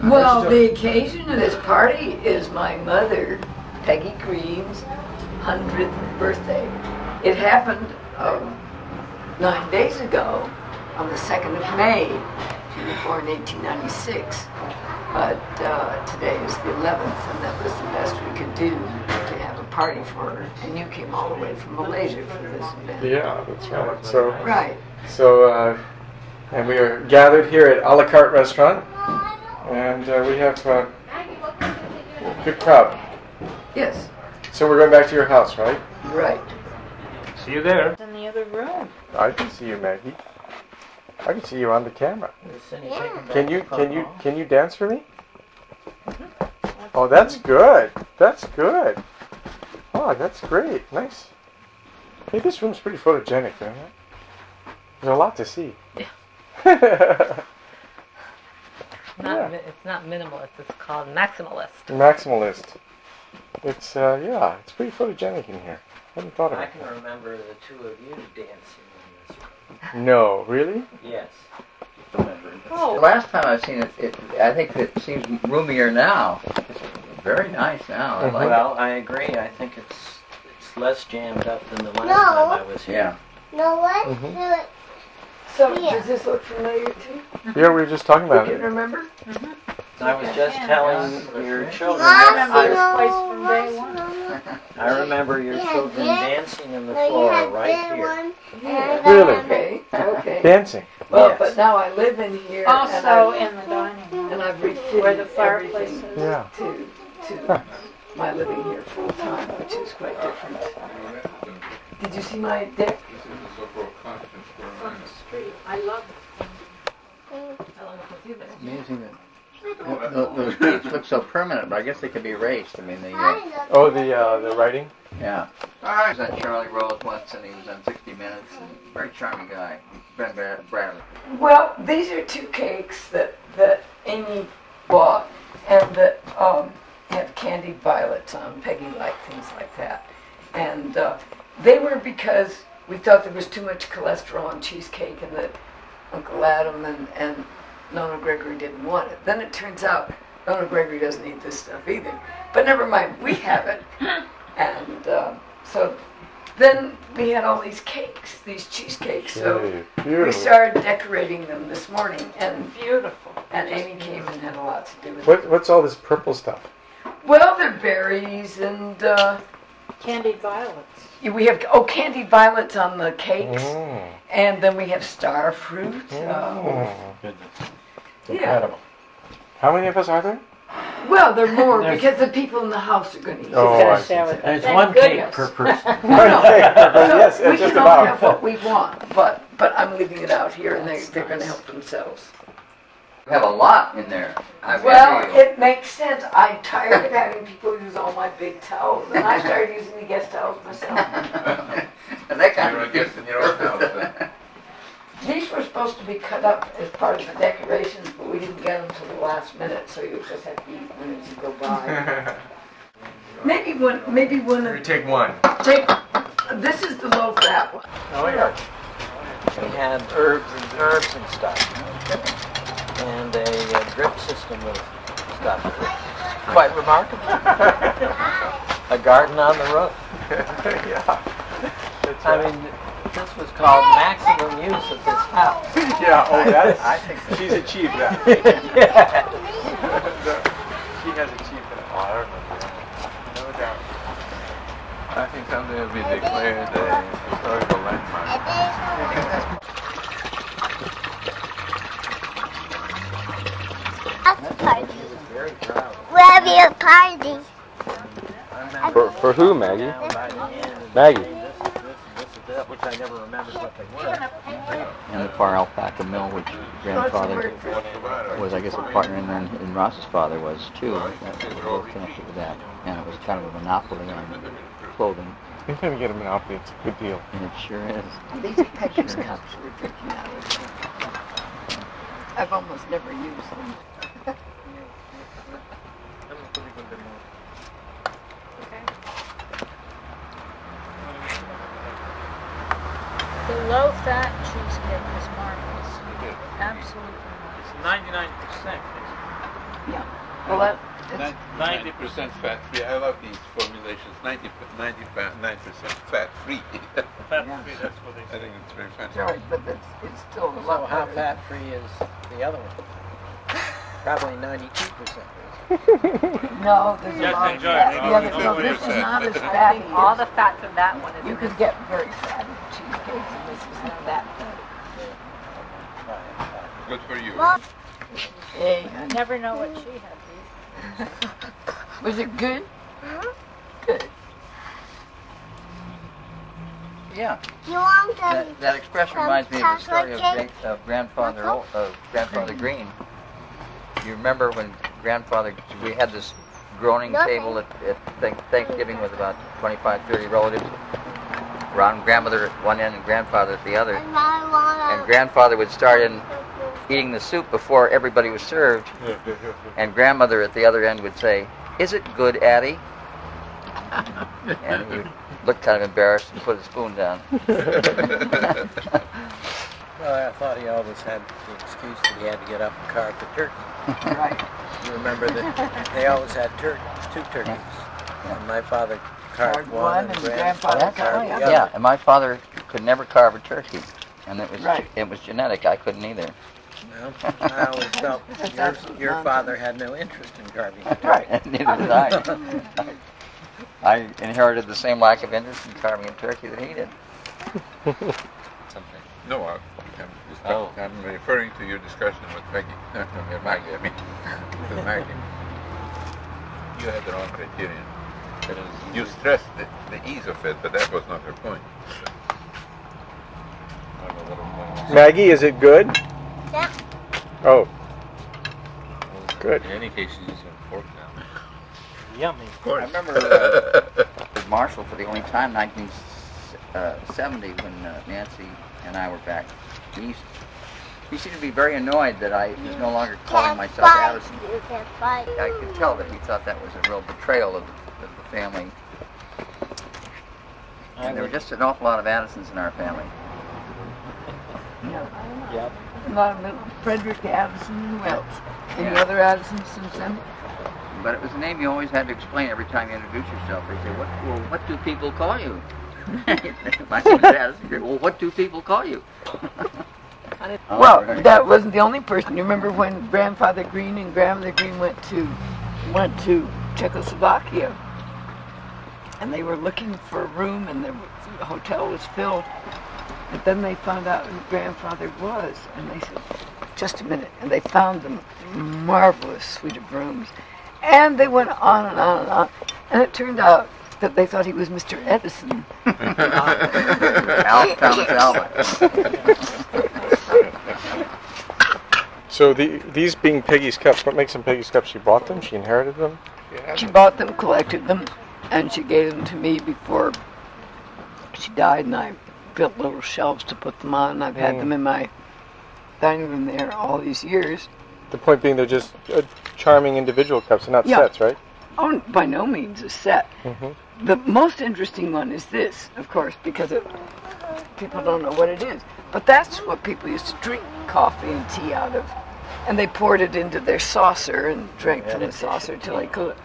Well, the occasion of this party is my mother, Peggy Green's 100th birthday. It happened 9 days ago, on the 2nd of May. She was born in 1896, but today is the 11th, and that was the best we could do to have a party for her. And you came all the way from Malaysia for this event. Yeah, that's right. So, right. So, and we are gathered here at A La Carte Restaurant, and we have a good crowd. Yes. So we're going back to your house, right? Right. See you there. In the other room. I can see you, Maggie. I can see you on the camera. Can you dance for me? Oh, that's good. That's good. Oh, that's great. Nice. Hey, this room's pretty photogenic, isn't it? There's a lot to see. Yeah. It's not minimalist. It's called maximalist. Maximalist. It's it's pretty photogenic in here. I hadn't thought of it. I can remember the two of you dancing in this room. No, really? Yes. Oh. The last time I've seen it, I think it seems roomier now. It's very nice now. I like Well, I agree. I think it's less jammed up than the last time I was it. here. Yeah. No, what? Mm-hmm. So, does this look familiar to you? Yeah, we were just talking about You can it. remember? I was just telling your children. I remember your children dancing on the floor right here. Really? Okay. Okay. Dancing. Well, Yes. but now I live in here. Also and in the dining room. and I've refitted Where the fireplace everything is. Yeah. to my living here full time, which is quite different. Did you see my deck? From the street. I love it. I love it with you, Amazing that those gates look so permanent, but I guess they could be erased. I mean, Oh, the writing. yeah. I was at Charlie Rose once, and he was on 60 Minutes. And very charming guy, Ben Bradley. Well, these are two cakes that Amy bought, and that have candied violets on. Peggy liked things like that, and they were because we thought there was too much cholesterol in cheesecake, and that Uncle Adam and Nona Gregory didn't want it. Then it turns out Nona Gregory doesn't eat this stuff either. But never mind, we have it. And so then we had all these cakes, these cheesecakes. So we started decorating them this morning, and Beautiful. and Amy came and had a lot to do with it. What's all this purple stuff? Well, they're berries and Candied violets. we have candied violets on the cakes, Mm. and then we have star fruit. Incredible. How many of us are there? Well, there are more because the people in the house are going to eat. Oh, it. I see. There's Thank one goodness. cake per person. Yes, we it's just can all have about. what we want, but I'm leaving it out here, and they're going to help themselves. We have a lot in there. Well, it makes sense. I'm tired of having people use all my big towels, and I started using the guest towels myself. And that kind of gets in your house. These were supposed to be cut up as part of the decorations, but we didn't get them till the last minute, so you just have to eat one as you go by. Maybe one. We take one. This is the low-fat one. Oh yeah. We had herbs and stuff, and a drip system of stuff. Quite remarkable. A garden on the roof. Yeah. I mean, this was called maximum use of this house. Yeah. Oh, that's. I think she's achieved that. Yeah. She has achieved that. Oh, I remember that. No doubt. I think someday it'll be declared a historical landmark. Very proud. We'll be a party. For who, Maggie? Maggie. This is that which I never remembered what they were. And the Far Alpaca Mill, which grandfather was, I guess, a partner in, and Ross's father was too. That was both connected with that, and it was kind of a monopoly on clothing. Anytime you get a monopoly, it's a good deal. And it sure is. These are Peggy's cups we're drinking out of. I've almost never used them. The low-fat cheesecake is marvelous. Absolutely marvelous. It's 99%. Yeah. Well, that, 90% fat free. I love these formulations. 9% fat free. Fat free, that's what they I say. think it's very fantastic. sorry, but it's still a So lot how better. fat free is the other one? Probably 92%. No, there's a Just lot of enjoy fat. it, The Robin. other, no, this is not as I fatty think all as, the fats in that one is you in could this. get very fatty cheesecakes, and this is not that fatty. Good for you. Hey, I never know what she had these. was it good? Good. Yeah. You want the That expression reminds me of the story of Grandfather Green. You remember when we had this groaning table at Thanksgiving with about 25, 30 relatives around grandmother at one end and grandfather at the other. And grandfather would start in eating the soup before everybody was served, and grandmother at the other end would say, "Is it good, Addie?" And he would look kind of embarrassed and put his spoon down. Well, I thought he always had the excuse that he had to get up and carve the turkey. Right. You remember that they always had two turkeys. And my father carved one and grandfather carved the other. Yeah, and my father could never carve a turkey, and Right. it was genetic. I couldn't either. Well, I always felt your father had no interest in carving a turkey. Right. Neither did I. I inherited the same lack of interest in carving a turkey that he did. No, I'm referring to your discussion with Peggy. Maggie, I mean. With Maggie. You had the wrong criterion. You stressed the ease of it, but that was not her point. Maggie, is it good? Yeah. Oh. Good. In any case, she's using pork now. Yummy. I remember Marshall for the only time, 1970, when Nancy and I were back east. He seemed to be very annoyed that I was no longer calling myself Addison. You can't fight. I could tell that he thought that was a real betrayal of the family. And there were just an awful lot of Addisons in our family. Yeah. Yep. A lot of little Frederick Addison and who else? Any other Addisons since then? But it was a name you always had to explain every time you introduced yourself. They say, what do people call you? My name is Addison. Well, what do people call you? Well, that wasn't the only person. You remember when Grandfather Green and Grandmother Green went to Czechoslovakia, and they were looking for a room, and the hotel was filled. But then they found out who Grandfather was, and they said, "Just a minute," and they found the marvelous suite of rooms, and they went on and on and on, and it turned out that they thought he was Mr. Edison. Thomas Alva. So these being Peggy's cups, what makes them Peggy's cups? She bought them? She inherited them? She bought them, collected them, and she gave them to me before she died, and I built little shelves to put them on, and I've had them in my dining room there all these years. The point being they're just charming individual cups, and not Yeah. sets, right? Oh, by no means a set. The most interesting one is this, of course, because people don't know what it is. But that's what people used to drink coffee and tea out of. And they poured it into their saucer and drank from the saucer till they could.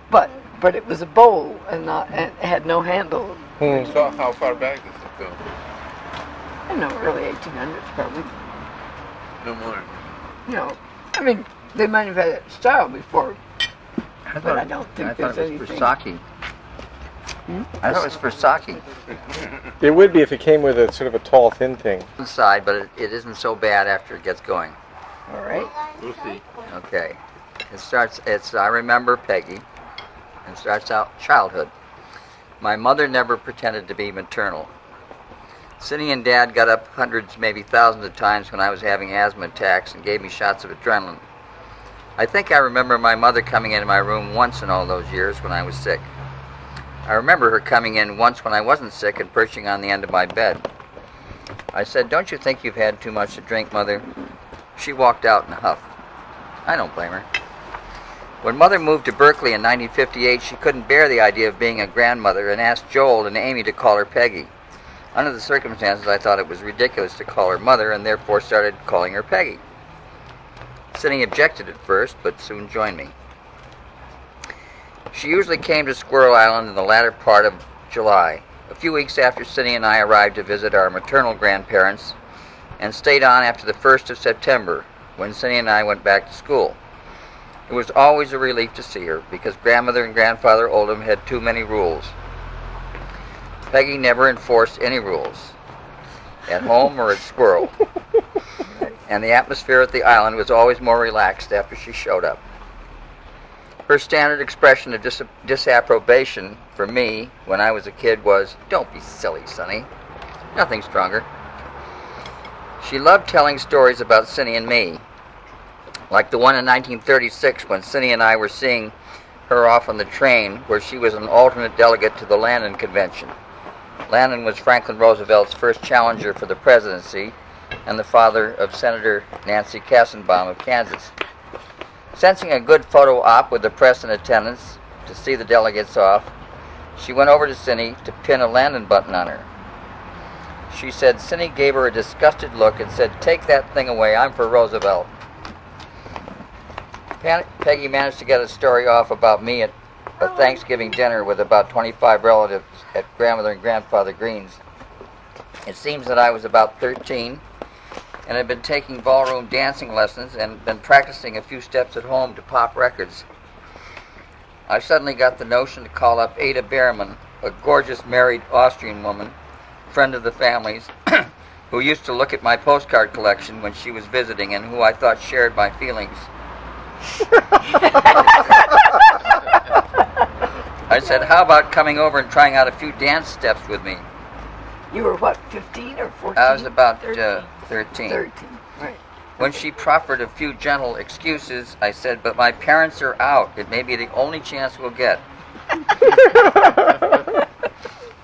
But it was a bowl and it had no handle. So how far back does it go? I don't know, early 1800s probably. No more. You know, I mean, they might have had that style before. But I don't think there's it was anything. for sake. I thought it was for sake. It would be if it came with a sort of a tall, thin thing. Inside, but it isn't so bad after it gets going. All right. We'll see. Okay. I remember Peggy, and starts out childhood. My mother never pretended to be maternal. Cindy and Dad got up hundreds, maybe thousands of times when I was having asthma attacks and gave me shots of adrenaline. I think I remember my mother coming into my room once in all those years when I was sick. I remember her coming in once when I wasn't sick and perching on the end of my bed. I said, "Don't you think you've had too much to drink, Mother?" She walked out in a huff. I don't blame her. When Mother moved to Berkeley in 1958, she couldn't bear the idea of being a grandmother and asked Joel and Amy to call her Peggy. Under the circumstances, I thought it was ridiculous to call her Mother and therefore started calling her Peggy. Cindy objected at first, but soon joined me. She usually came to Squirrel Island in the latter part of July, a few weeks after Cindy and I arrived to visit our maternal grandparents, and stayed on after the 1st of September, when Cindy and I went back to school. It was always a relief to see her, because Grandmother and Grandfather Oldham had too many rules. Peggy never enforced any rules, at home or at Squirrel, and the atmosphere at the island was always more relaxed after she showed up. Her standard expression of disapprobation for me when I was a kid was, "Don't be silly, Sonny." Nothing stronger. She loved telling stories about Cindy and me, like the one in 1936 when Cindy and I were seeing her off on the train where she was an alternate delegate to the Landon Convention. Landon was Franklin Roosevelt's first challenger for the presidency and the father of Senator Nancy Kassenbaum of Kansas. Sensing a good photo op with the press in attendance to see the delegates off, she went over to Cindy to pin a Landon button on her. She said Cindy gave her a disgusted look and said, "Take that thing away, I'm for Roosevelt." Peggy managed to get a story off about me at a Thanksgiving dinner with about 25 relatives at Grandmother and Grandfather Green's. It seems that I was about 13 and had been taking ballroom dancing lessons and been practicing a few steps at home to pop records. I suddenly got the notion to call up Ada Behrman, a gorgeous married Austrian woman, friend of the family's, who used to look at my postcard collection when she was visiting and who I thought shared my feelings. I said, "How about coming over and trying out a few dance steps with me?" You were what, 15 or 14? I was about 13. 13. Right. When she proffered a few gentle excuses, I said, "But my parents are out. It may be the only chance we'll get."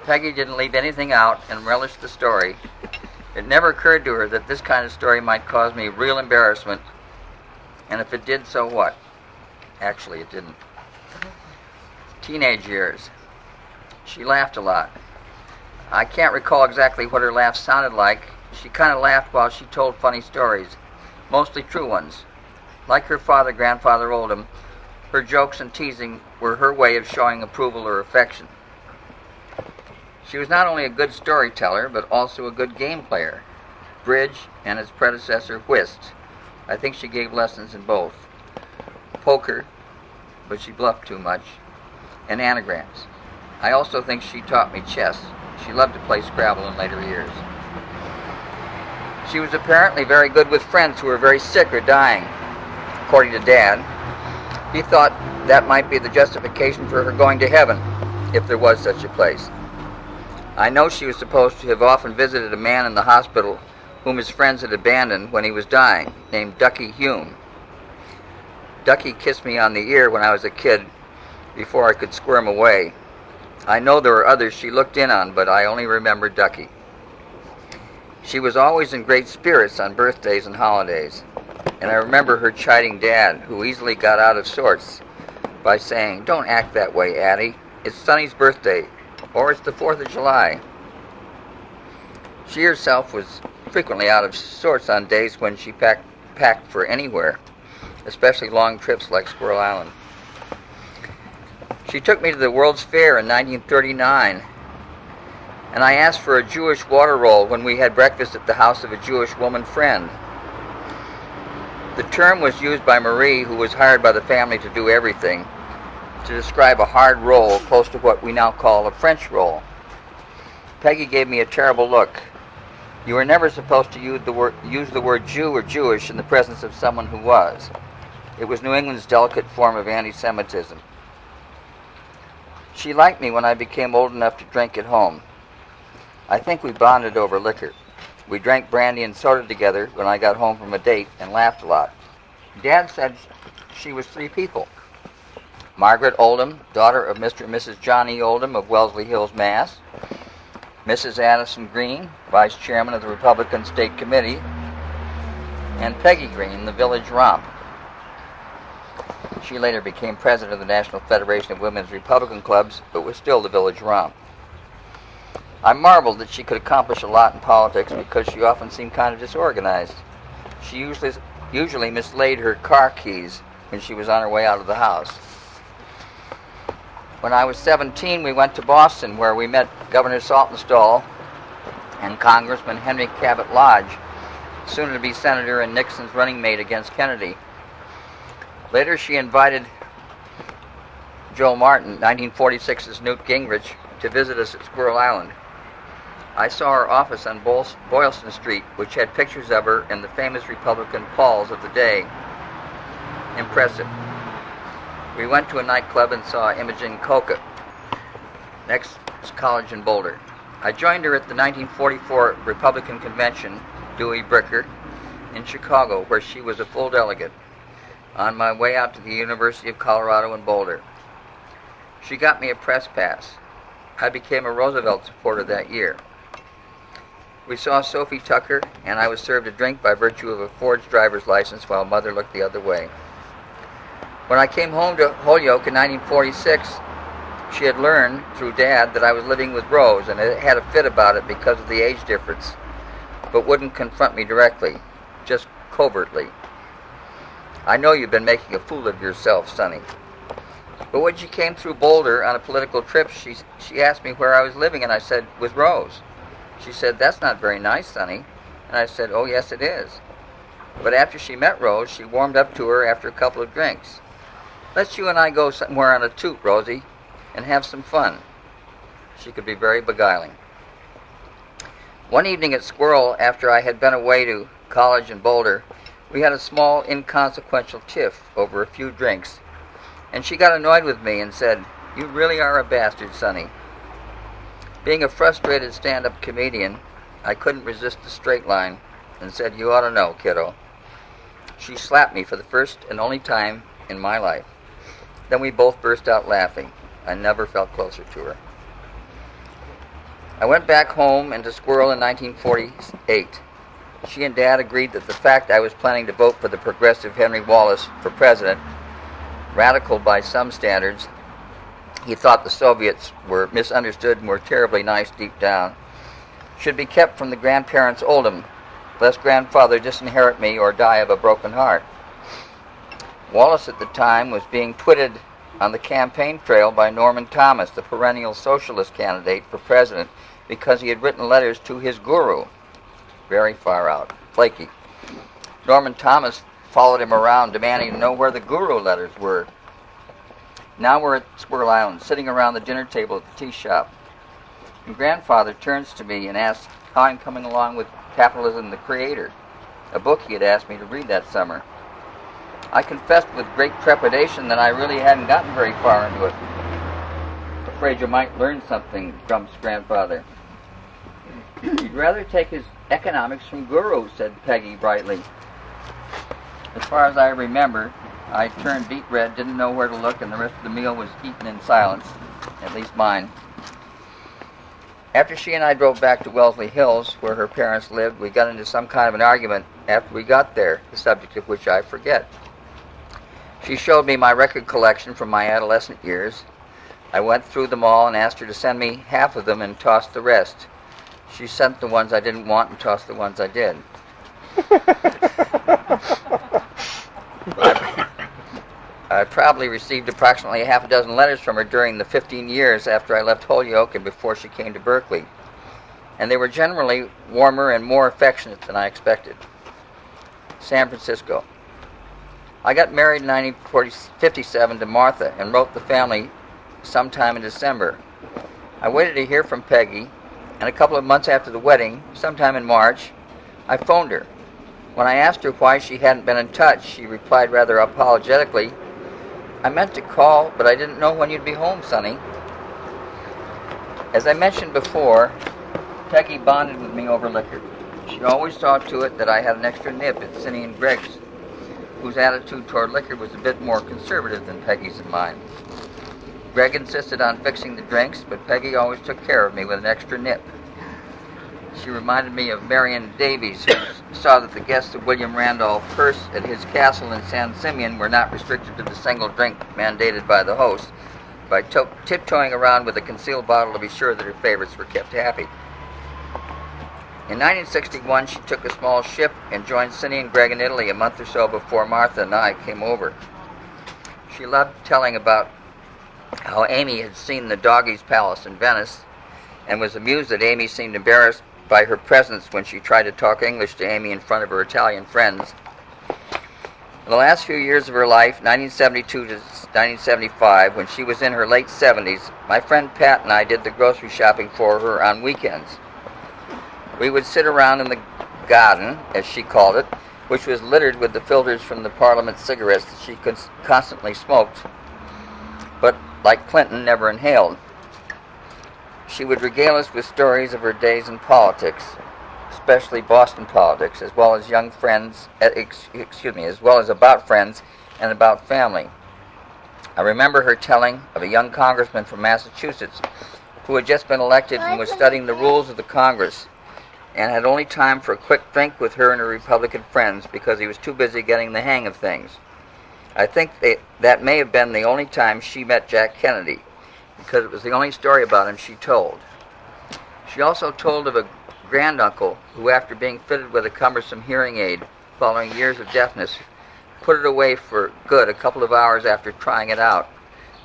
Peggy didn't leave anything out and relished the story. It never occurred to her that this kind of story might cause me real embarrassment, and if it did, so what? Actually, it didn't. Teenage years. She laughed a lot. I can't recall exactly what her laugh sounded like. She kind of laughed while she told funny stories, mostly true ones. Like her father, Grandfather Oldham, her jokes and teasing were her way of showing approval or affection. She was not only a good storyteller, but also a good game player. Bridge and its predecessor, whist. I think she gave lessons in both. Poker, but she bluffed too much, and anagrams. I also think she taught me chess. She loved to play Scrabble in later years. She was apparently very good with friends who were very sick or dying. According to Dad, he thought that might be the justification for her going to heaven, if there was such a place. I know she was supposed to have often visited a man in the hospital whom his friends had abandoned when he was dying, named Ducky Hume. Ducky kissed me on the ear when I was a kid before I could squirm away. I know there were others she looked in on, but I only remember Ducky. She was always in great spirits on birthdays and holidays, and I remember her chiding Dad, who easily got out of sorts, by saying, "Don't act that way, Addie. It's Sonny's birthday, or it's the 4th of July." She herself was frequently out of sorts on days when she packed for anywhere, especially long trips like Squirrel Island. She took me to the World's Fair in 1939, and I asked for a Jewish water roll when we had breakfast at the house of a Jewish woman friend. The term was used by Marie, who was hired by the family to do everything, to describe a hard roll close to what we now call a French roll. Peggy gave me a terrible look. You were never supposed to use the word Jew or Jewish in the presence of someone who was. It was New England's delicate form of anti-Semitism. She liked me when I became old enough to drink at home. I think we bonded over liquor. We drank brandy and soda together when I got home from a date and laughed a lot. Dad said she was 3 people. Margaret Oldham, daughter of Mr. and Mrs. John E. Oldham of Wellesley Hills, Mass. Mrs. Addison Green, vice chairman of the Republican State Committee. And Peggy Green, the village romp. She later became president of the National Federation of Women's Republican Clubs, but was still the village romp. I marveled that she could accomplish a lot in politics because she often seemed kind of disorganized. She usually usually mislaid her car keys when she was on her way out of the house. When I was 17, we went to Boston, where we met Governor Saltonstall and Congressman Henry Cabot Lodge, soon to be senator and Nixon's running mate against Kennedy. Later, she invited Joe Martin, 1946's Newt Gingrich, to visit us at Squirrel Island. I saw her office on Boylston Street, which had pictures of her in the famous Republican Pauls of the day. Impressive. We went to a nightclub and saw Imogen Coca. Next was college in Boulder. I joined her at the 1944 Republican Convention, Dewey Bricker, in Chicago, where she was a full delegate, on my way out to the University of Colorado in Boulder. She got me a press pass. I became a Roosevelt supporter that year. We saw Sophie Tucker, and I was served a drink by virtue of a forged driver's license while Mother looked the other way. When I came home to Holyoke in 1946, she had learned through Dad that I was living with Rose and had a fit about it because of the age difference, but wouldn't confront me directly, just covertly. I know you've been making a fool of yourself, Sonny. But when she came through Boulder on a political trip, she asked me where I was living, and I said, with Rose. She said, that's not very nice, Sonny. And I said, oh, yes, it is. But after she met Rose, she warmed up to her after a couple of drinks. Let's you and I go somewhere on a toot, Rosie, and have some fun. She could be very beguiling. One evening at Squirrel, after I had been away to college in Boulder, we had a small, inconsequential tiff over a few drinks, and she got annoyed with me and said, you really are a bastard, Sonny. Being a frustrated stand-up comedian, I couldn't resist the straight line and said, you ought to know, kiddo. She slapped me for the first and only time in my life. Then we both burst out laughing. I never felt closer to her. I went back home and to Squirrel in 1948. She and Dad agreed that the fact I was planning to vote for the progressive Henry Wallace for president, radical by some standards, he thought the Soviets were misunderstood and were terribly nice deep down, should be kept from the grandparents' Oldham, lest grandfather disinherit me or die of a broken heart. Wallace at the time was being twitted on the campaign trail by Norman Thomas, the perennial socialist candidate for president, because he had written letters to his guru. Very far out, flaky. Norman Thomas followed him around, demanding to know where the guru letters were. Now we're at Squirrel Island, sitting around the dinner table at the tea shop. And grandfather turns to me and asks how I'm coming along with Capitalism the Creator, a book he had asked me to read that summer. I confessed with great trepidation that I really hadn't gotten very far into it. Afraid you might learn something, grumps grandfather. You'd rather take his economics from Guru, said Peggy brightly. As far as I remember, I turned deep red, didn't know where to look, and the rest of the meal was eaten in silence, at least mine. After she and I drove back to Wellesley Hills, where her parents lived, we got into some kind of an argument after we got there, the subject of which I forget. She showed me my record collection from my adolescent years. I went through them all and asked her to send me half of them and toss the rest. She sent the ones I didn't want and tossed the ones I did. I probably received approximately half a dozen letters from her during the 15 years after I left Holyoke and before she came to Berkeley. And they were generally warmer and more affectionate than I expected. San Francisco. I got married in 1957 to Martha and wrote the family sometime in December. I waited to hear from Peggy, and a couple of months after the wedding, sometime in March, I phoned her. When I asked her why she hadn't been in touch, she replied rather apologetically, I meant to call, but I didn't know when you'd be home, Sonny. As I mentioned before, Peggy bonded with me over liquor. She always saw to it that I had an extra nip at Cindy and Greg's, whose attitude toward liquor was a bit more conservative than Peggy's and mine. Greg insisted on fixing the drinks, but Peggy always took care of me with an extra nip. She reminded me of Marion Davies, who saw that the guests of William Randolph Hearst at his castle in San Simeon were not restricted to the single drink mandated by the host, by tiptoeing around with a concealed bottle to be sure that her favorites were kept happy. In 1961, she took a small ship and joined Cindy and Greg in Italy a month or so before Martha and I came over. She loved telling about how Amy had seen the Doggies Palace in Venice and was amused that Amy seemed embarrassed by her presence when she tried to talk English to Amy in front of her Italian friends. In the last few years of her life, 1972 to 1975, when she was in her late 70s, my friend Pat and I did the grocery shopping for her on weekends. We would sit around in the garden, as she called it, which was littered with the filters from the Parliament cigarettes that she constantly smoked, but, like Clinton, never inhaled. She would regale us with stories of her days in politics, especially Boston politics, as well as young friends, as well as about friends and about family. I remember her telling of a young congressman from Massachusetts who had just been elected and was studying the rules of the Congress and had only time for a quick drink with her and her Republican friends because he was too busy getting the hang of things. I think that may have been the only time she met Jack Kennedy, because it was the only story about him she told. She also told of a granduncle who, after being fitted with a cumbersome hearing aid following years of deafness, put it away for good a couple of hours after trying it out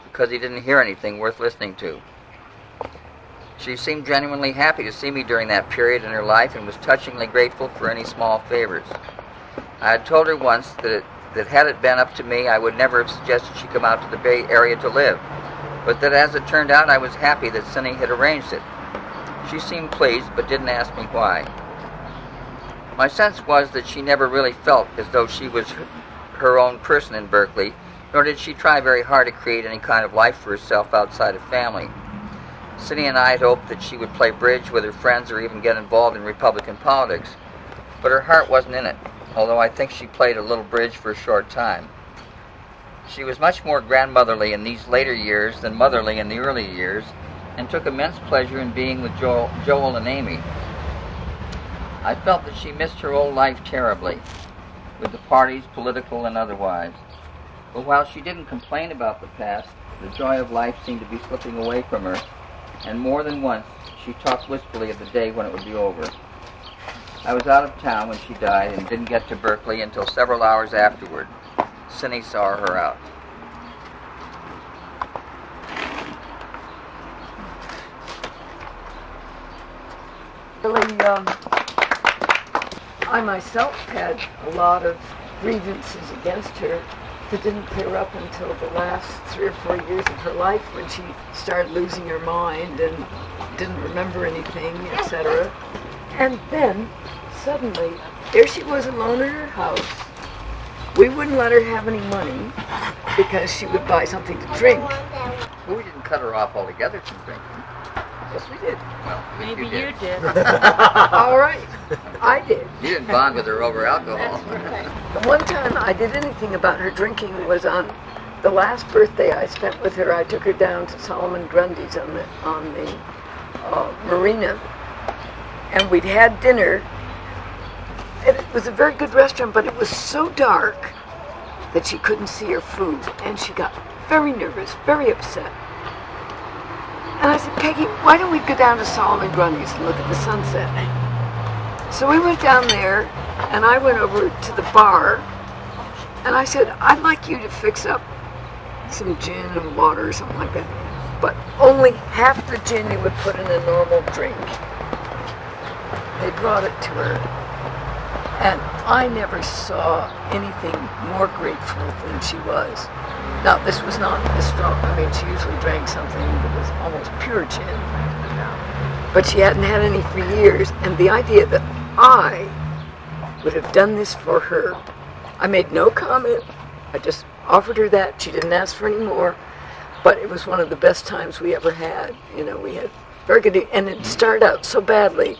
because he didn't hear anything worth listening to. She seemed genuinely happy to see me during that period in her life and was touchingly grateful for any small favors. I had told her once that had it been up to me, I would never have suggested she come out to the Bay Area to live, but that as it turned out, I was happy that Cindy had arranged it. She seemed pleased, but didn't ask me why. My sense was that she never really felt as though she was her own person in Berkeley, nor did she try very hard to create any kind of life for herself outside of family. Cindy and I had hoped that she would play bridge with her friends or even get involved in Republican politics, but her heart wasn't in it, although I think she played a little bridge for a short time. She was much more grandmotherly in these later years than motherly in the early years, and took immense pleasure in being with Joel and Amy. I felt that she missed her old life terribly, with the parties, political and otherwise. But while she didn't complain about the past, the joy of life seemed to be slipping away from her, and more than once she talked wistfully of the day when it would be over. I was out of town when she died and didn't get to Berkeley until several hours afterward. Cindy saw her out. Really, I myself had a lot of grievances against her that didn't clear up until the last 3 or 4 years of her life when she started losing her mind and didn't remember anything, etc. And then, suddenly, there she was alone in her house. We wouldn't let her have any money because she would buy something to drink. Well, we didn't cut her off altogether from drinking. Yes, we did. Well, Maybe you did. All right, I did. You didn't bond with her over alcohol. The one time I did anything about her drinking was on the last birthday I spent with her. I took her down to Solomon Grundy's on the marina, and we'd had dinner. And it was a very good restaurant, but it was so dark that she couldn't see her food, and she got very nervous, very upset. And I said, Peggy, why don't we go down to Solomon Grundy's and look at the sunset? So we went down there, and I went over to the bar, and I said, I'd like you to fix up some gin and water or something like that, but only half the gin you would put in a normal drink. They brought it to her, and I never saw anything more grateful than she was. Now, this was not a strong, I mean, she usually drank something that was almost pure gin. But she hadn't had any for years, and the idea that I would have done this for her, I made no comment. I just offered her that. She didn't ask for any more, but it was one of the best times we ever had. You know, we had very good, and it started out so badly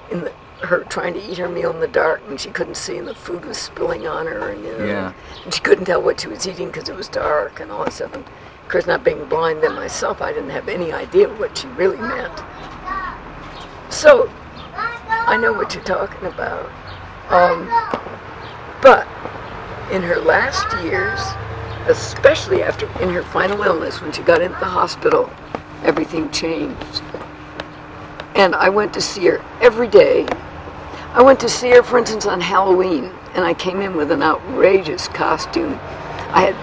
in her trying to eat her meal in the dark, and she couldn't see, and the food was spilling on her, and and she couldn't tell what she was eating because it was dark and all that stuff. And of course, not being blind then myself, I didn't have any idea what she really meant. So I know what you're talking about. But in her last years, especially in her final illness, when she got into the hospital, everything changed. And I went to see her every day I went to see her, for instance, on Halloween, and I came in with an outrageous costume. I had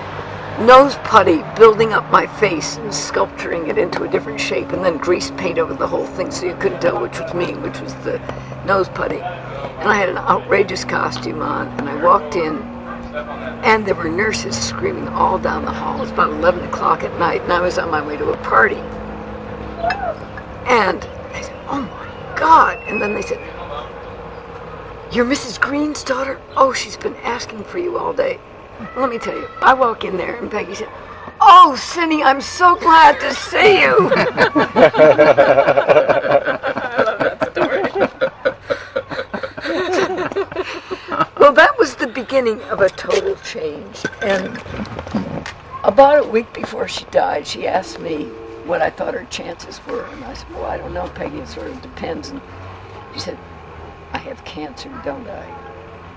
nose putty building up my face and sculpturing it into a different shape, and then grease paint over the whole thing so you couldn't tell which was me, which was the nose putty. And I had an outrageous costume on, and I walked in, and there were nurses screaming all down the hall. It was about 11 o'clock at night, and I was on my way to a party. And I said, oh my God. And then they said, you're Mrs. Green's daughter? Oh, she's been asking for you all day. Let me tell you, I walk in there, and Peggy said, oh, Cindy, I'm so glad to see you. I love that story. Well, that was the beginning of a total change. And about a week before she died, she asked me what I thought her chances were. And I said, well, I don't know, Peggy, it sort of depends. And she said, I have cancer, don't I?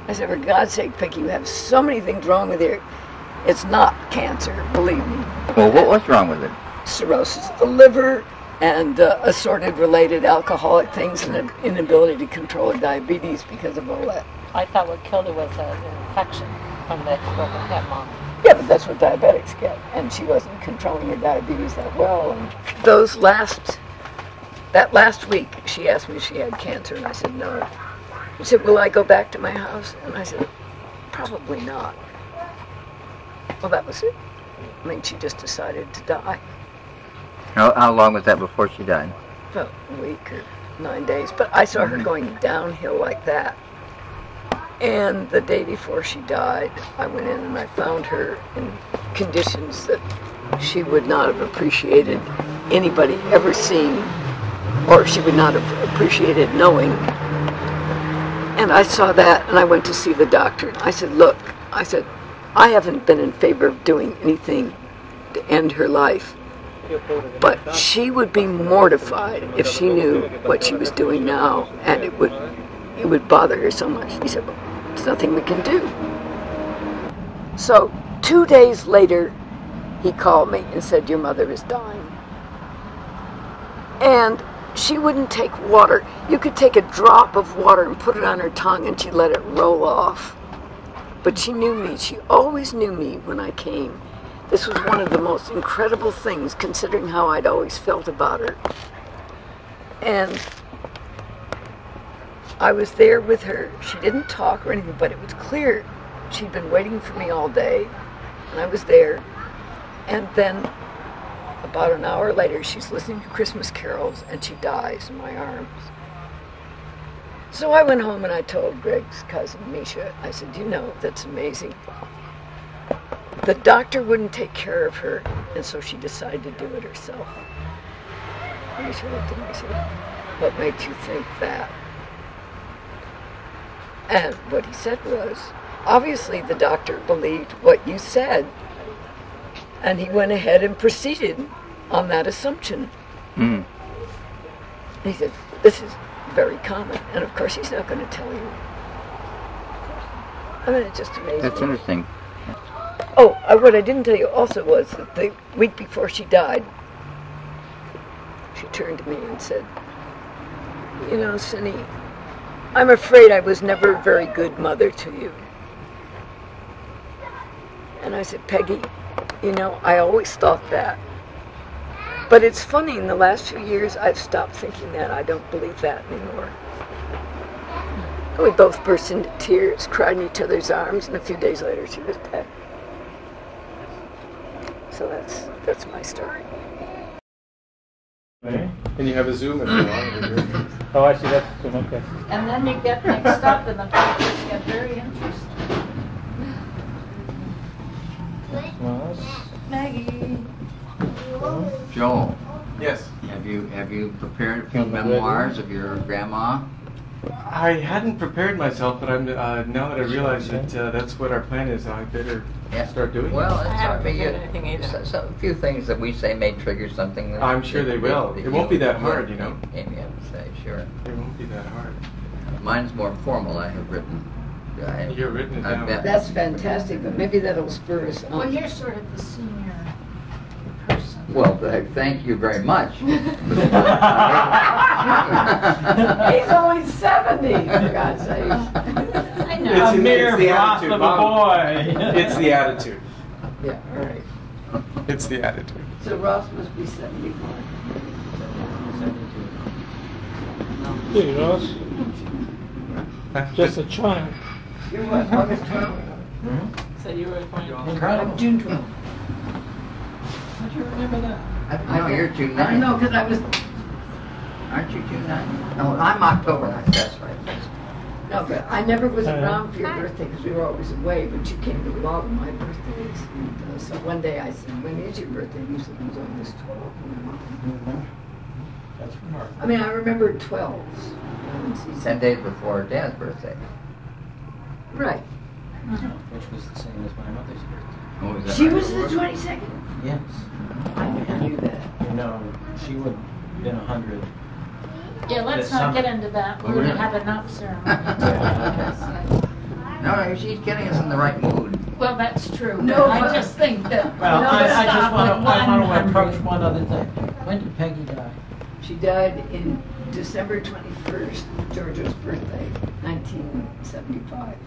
I said, for God's sake, Peggy, you have so many things wrong with you. It's not cancer, believe me. Well, what's wrong with it? Cirrhosis of the liver and assorted related alcoholic things and an inability to control her diabetes because of all that. I thought what killed her was an infection from the broken hip, Mom. Yeah, but that's what diabetics get. And she wasn't controlling her diabetes that well. And that last week, she asked me if she had cancer, and I said no. She said, will I go back to my house? And I said, probably not. Well, that was it. I mean, she just decided to die. How long was that before she died? About a week or 9 days. But I saw her going downhill like that. And the day before she died, I went in and I found her in conditions that she would not have appreciated anybody ever seeing, or she would not have appreciated knowing. And I saw that, and I went to see the doctor. And I said, look, I haven't been in favor of doing anything to end her life. But she would be mortified if she knew what she was doing now, and it would bother her so much. He said, well, there's nothing we can do. So 2 days later, he called me and said, your mother is dying. And she wouldn't take water. You could take a drop of water and put it on her tongue and she'd let it roll off. But she knew me. She always knew me when I came. This was one of the most incredible things, considering how I'd always felt about her. And I was there with her. She didn't talk or anything, but it was clear she'd been waiting for me all day, and I was there. And then about an hour later, she's listening to Christmas carols, and she dies in my arms. So I went home and I told Greg's cousin, Misha, I said, you know, that's amazing. The doctor wouldn't take care of her, and so she decided to do it herself. Misha looked at me and said, what made you think that? And what he said was, obviously the doctor believed what you said, and he went ahead and proceeded on that assumption. Mm. He said, this is very common, and of course he's not going to tell you. I mean, it's just amazing. That's interesting. Oh, what I didn't tell you also was that the week before she died, she turned to me and said, you know, Cindy, I'm afraid I was never a very good mother to you. And I said, Peggy, you know, I always thought that. But it's funny, in the last few years, I've stopped thinking that. I don't believe that anymore. And we both burst into tears, cried in each other's arms, and a few days later, she was dead. So that's my story. And you have a Zoom if you want. Oh, I see. That's Zoom. Okay. And then you get mixed up and the pictures get very interesting. Maggie. Joel, Yes. have you prepared a few memoirs of your grandma? I hadn't prepared myself, but I'm now that I realize that that's what our plan is, I better start doing Well, it. it's haven't prepared anything either. a few things that we say may trigger something. That I'm sure they will. It won't be that hard, you know. Amy, I would say, sure. It won't be that hard. Mine's more formal. I have written. You've written it I've down. That's fantastic, but maybe that'll spur us Well, on. you're sort of the senior person. Well, thank you very much. He's only 70, for God's sake. I know. It's a mere the froth attitude, of a Mom. boy. It's the attitude. Yeah, all right. It's the attitude. So Ross must be 71. Hey, Ross. Just a child. You're what, August 12th? So you were going to... I'm June 12th. How'd you remember that? No, you're June 9th. I don't know, because I was, Aren't you June 9th? No, I'm October 9th. That's right. no, but I never was around for your birthday because we were always away, but you came to a lot of my birthdays. And, so one day I said, when is your birthday? And you said it was August 12th. That's remarkable. I mean, I remember 12s. 10 days before Dad's birthday. Right. Which was the same as my mother's birthday. Oh, is that She right? was the 22nd? Yes. I never knew that. You know, she would have been 100. Yeah, let's This not get summer. into that. Oh, We're going really? to have enough ceremony. No, she's getting us in the right mood. Well, that's true. No, but I but- just think that Well, we I just stop want with to approach 100. one other thing. When did Peggy die? She died in December 21st, Georgia's birthday, 1975.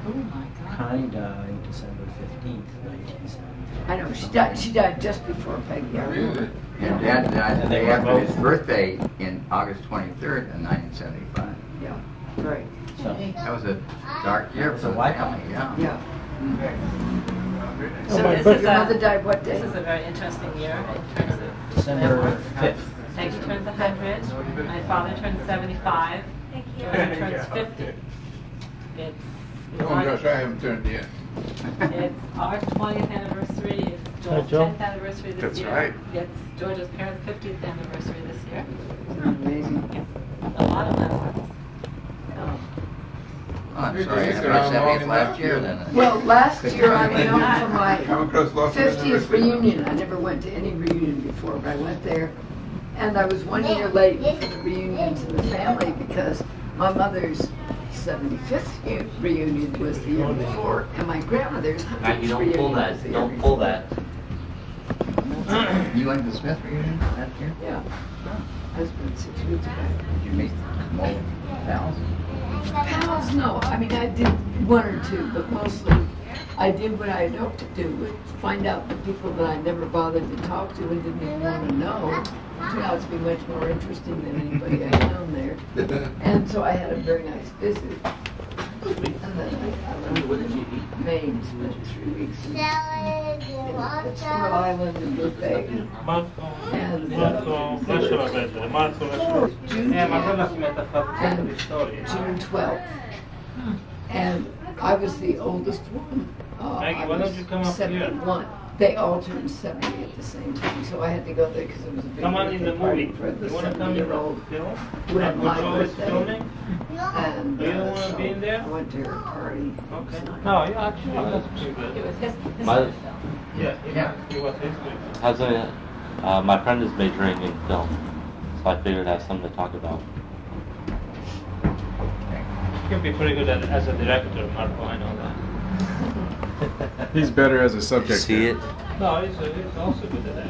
Oh, my God. Connie died December 15th, 1975. I know, she died just before Peggy. I remember. And Dad died the And they day were after both- his birthday in August 23rd in 1975. Yeah, right. So, That was a dark year It was for a the white family, yeah. Yeah. Oh, So my your birthday. mother died what day? This is a very interesting year in terms of... December 5th. Peggy turns 100. My father turns 75. Georgia turns 50. It's... Oh gosh, I haven't turned yet. It's our 20th anniversary. It's Joel's Joe? 10th anniversary this That's year. right. It's Georgia's parents' 50th anniversary this year. Amazing. A lot of memories. Oh, I'm sorry, I had my 70th last year then. Well, last year I went out for my Come across lots of 50th reunion. I never went to any reunion before, but I went there. And I was 1 year late for the reunion to the family because my mother's 75th reunion was the year before, and my grandmother's 100th reunion was the year before. that. You went to the Smith reunion last year? Yeah. That's been 6 weeks ago. Did you meet some old pals? Pals, no. I mean, I did one or two, but mostly I did what I had hoped to do, was find out the people that I never bothered to talk to and didn't even want to know. Turned out to be much more interesting than anybody I'd known there. And so I had a very nice visit. And then I Maine, spent 3 weeks in Squirrel Island and Burbank. And Lascia perdere, Marco lascia June ma 10th quella si mette a fare and le storie. June 12th. And I was the oldest one. Maggie, I why don't was you come up here? 71. They all turned 70 at the same time, so I had to go there because it was a big Come on in the birthday party movie. for the You want to come in the 70-year-old film? who had my Joe is birthday. filming? And You don't want to so be in there? I went to her party. Okay. No, yeah, actually, that's pretty It good. was his My- film. Yeah, Yeah. it was his good. Has my friend is majoring in film, so I figured I have something to talk about. You can be pretty good as a director, Marco, I know that. He's better as a subject. See it? No, he's also good at that.